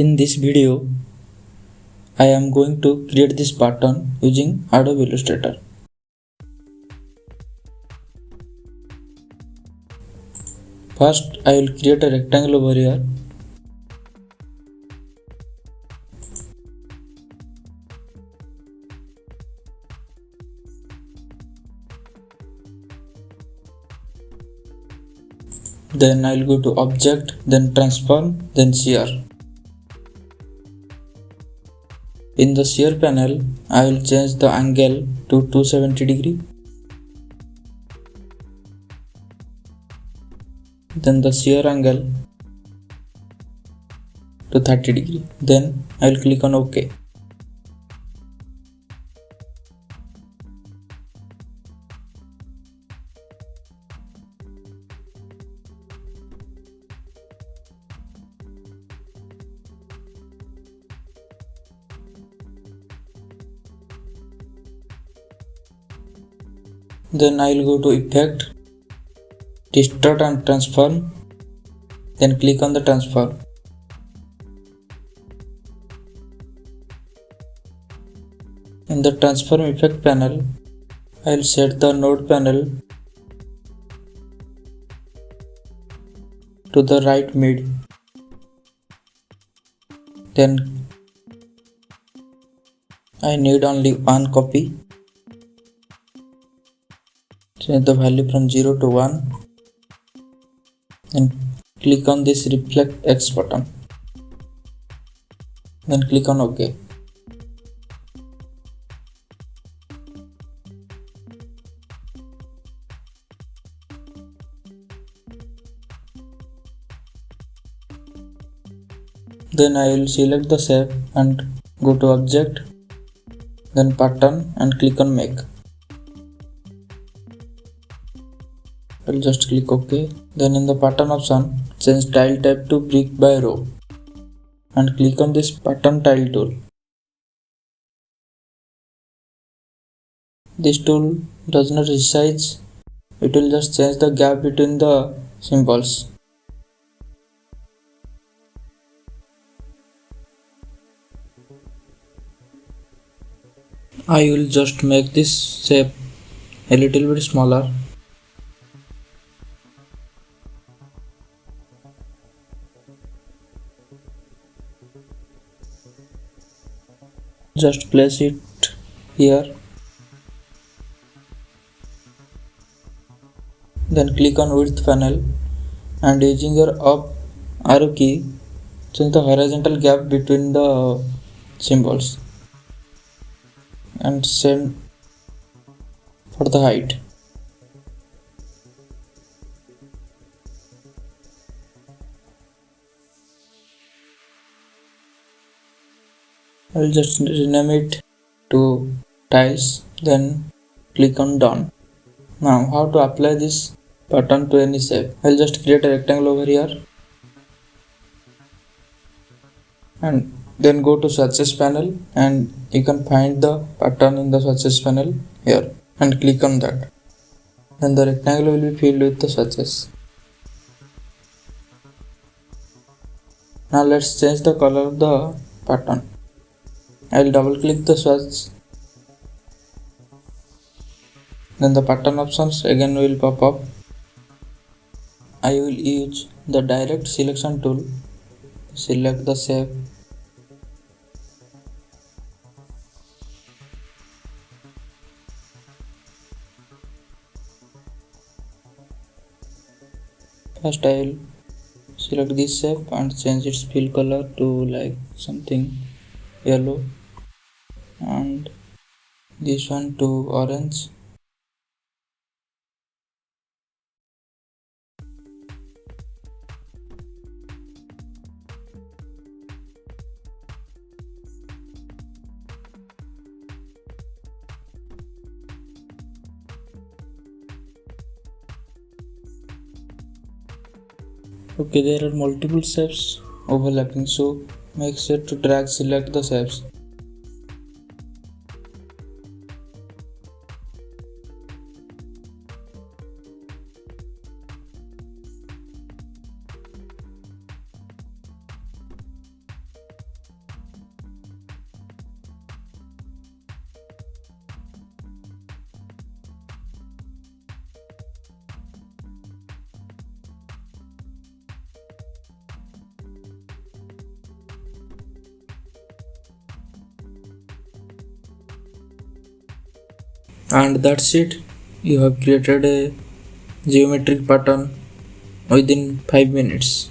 In this video, I am going to create this pattern using Adobe Illustrator. First, I will create a rectangle over here. Then I will go to Object, then Transform, then Shear. In the Shear panel, I will change the angle to 270 degree. Then the shear angle to 30 degree. Then I will click on OK. Then I will go to Effect, Distort and Transform. Then click on the transform. In the transform effect panel, I will set the node panel to the right mid. Then I need only one copy. Change the value from 0 to 1 and click on this reflect X button. Then click on OK. Then I will select the shape and go to Object, then Pattern and click on Make. I will just click OK. Then in the pattern option, change tile type to brick by row and click on this pattern tile tool. This tool does not resize, it will just change the gap between the symbols. I will just make this shape a little bit smaller. Just place it here. Then click on width panel and using your up arrow key, change the horizontal gap between the symbols and same for the height. I will just rename it to tiles, then click on done. Now how to apply this pattern to any shape? I will just create a rectangle over here and then go to swatches panel and you can find the pattern in the swatches panel here and click on that. Then the rectangle will be filled with the swatches. Now let's change the color of the pattern. I will double click the swatch. Then the pattern options again will pop up. I will use the direct selection tool to select the shape. First I will select this shape and change its fill color to like something yellow and this one to orange. Okay, there are multiple shapes overlapping, so make sure to drag select the shapes. And that's it. You have created a geometric pattern within 5 minutes.